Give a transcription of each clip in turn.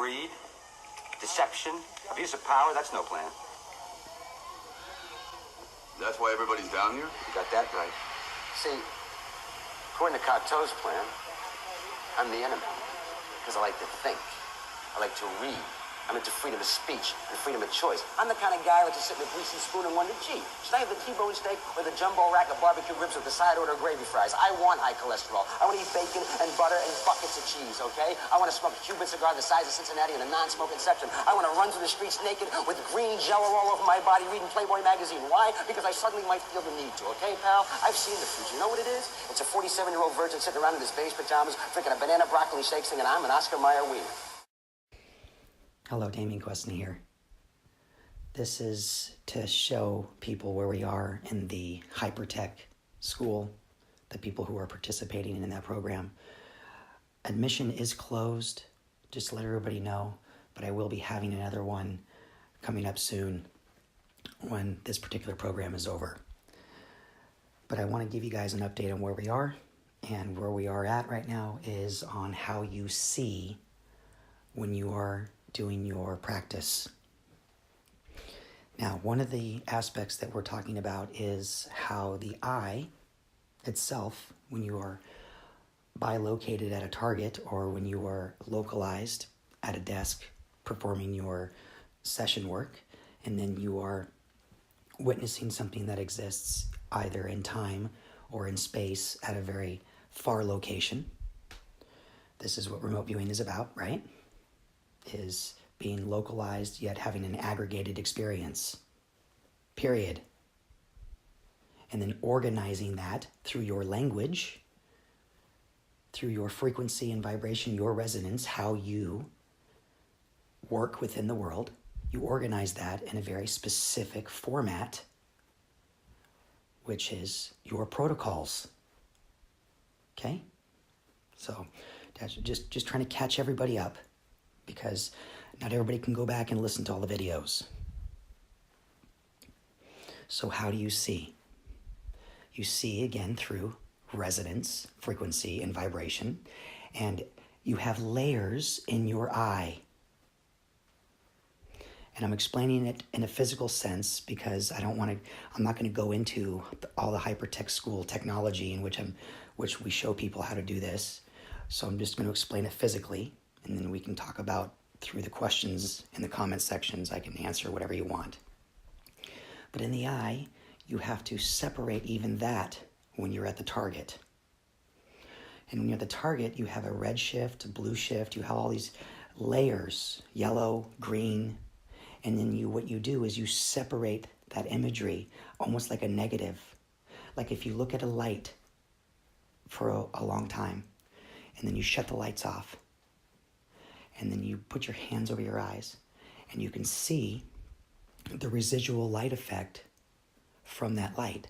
greed, deception, abuse of power, that's no plan. That's why everybody's down here? You got that right. See, according to Cocteau's plan, I'm the enemy. Because I like to think. I like to read. I'm into freedom of speech and freedom of choice. I'm the kind of guy who likes to sit with a greasy spoon and wonder, gee, should I have the T-bone steak or the jumbo rack of barbecue ribs with the side order gravy fries? I want high cholesterol. I want to eat bacon and butter and buckets of cheese, okay? I want to smoke a Cuban cigar the size of Cincinnati in a non-smoking section. I want to run through the streets naked with green jello all over my body reading Playboy magazine. Why? Because I suddenly might feel the need to, okay, pal? I've seen the future. You know what it is? It's a 47-year-old virgin sitting around in his beige pajamas, drinking a banana broccoli shake, singing, I'm an Oscar Mayer wiener. Hello, Damian Questiny here. This is to show people where we are in the Hypertech School, the people who are participating in that program. Admission is closed, just to let everybody know, but I will be having another one coming up soon when this particular program is over. But I want to give you guys an update on where we are, and where we are at right now is on how you see when you are doing your practice. Now, one of the aspects that we're talking about is how the eye itself, when you are bilocated at a target or when you are localized at a desk performing your session work, and then you are witnessing something that exists either in time or in space at a very far location. This is what remote viewing is about, right? Is being localized yet having an aggregated experience, period. And then organizing that through your language, through your frequency and vibration, your resonance, how you work within the world. You organize that in a very specific format, which is your protocols. Okay? So that's just trying to catch everybody up, because not everybody can go back and listen to all the videos. So how do you see? You see again through resonance, frequency, and vibration, and you have layers in your eye. And I'm explaining it in a physical sense because I'm not going to go into all the Hypertech School technology in which we show people how to do this. So I'm just going to explain it physically, and then we can talk about through the questions in the comment sections. I can answer whatever you want. But in the eye, you have to separate even that when you're at the target. And when you're at the target, you have a red shift, a blue shift, you have all these layers, yellow, green, and then what you do is you separate that imagery almost like a negative. Like if you look at a light for a long time, and then you shut the lights off, and then you put your hands over your eyes, and you can see the residual light effect from that light.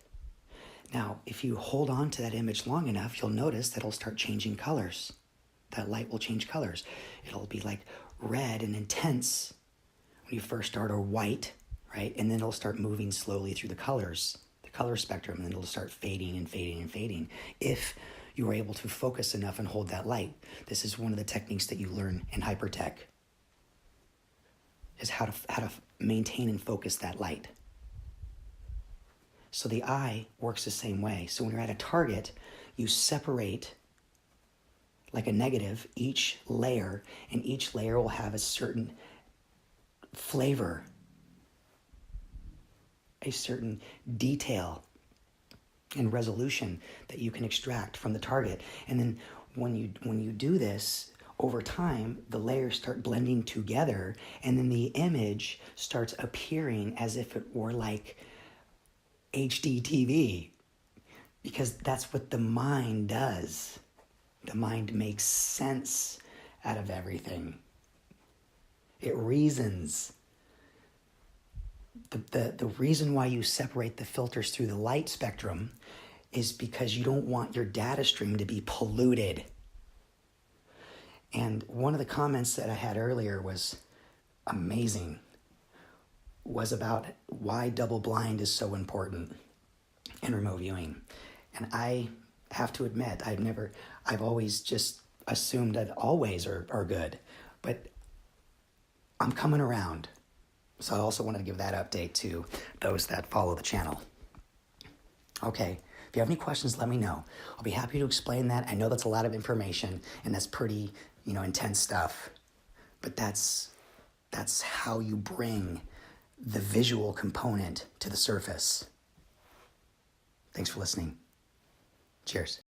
Now, if you hold on to that image long enough, you'll notice that it'll start changing colors. That light will change colors. It'll be like red and intense when you first start, or white, right? And then it'll start moving slowly through the colors, the color spectrum, and then it'll start fading and fading and fading. If you are able to focus enough and hold that light. This is one of the techniques that you learn in Hypertech, is how to maintain and focus that light. So the eye works the same way. So when you're at a target, you separate like a negative each layer, and each layer will have a certain flavor, a certain detail and resolution that you can extract from the target. And then when you do this, over time, the layers start blending together, and then the image starts appearing as if it were like HD TV, because that's what the mind does. The mind makes sense out of everything. It reasons. The reason why you separate the filters through the light spectrum is because you don't want your data stream to be polluted. And one of the comments that I had earlier was amazing, was about why double blind is so important in remote viewing. And I have to admit, I've always just assumed that always are good. But I'm coming around. So I also wanted to give that update to those that follow the channel. Okay, if you have any questions, let me know. I'll be happy to explain that. I know that's a lot of information and that's pretty, intense stuff. But that's how you bring the visual component to the surface. Thanks for listening. Cheers.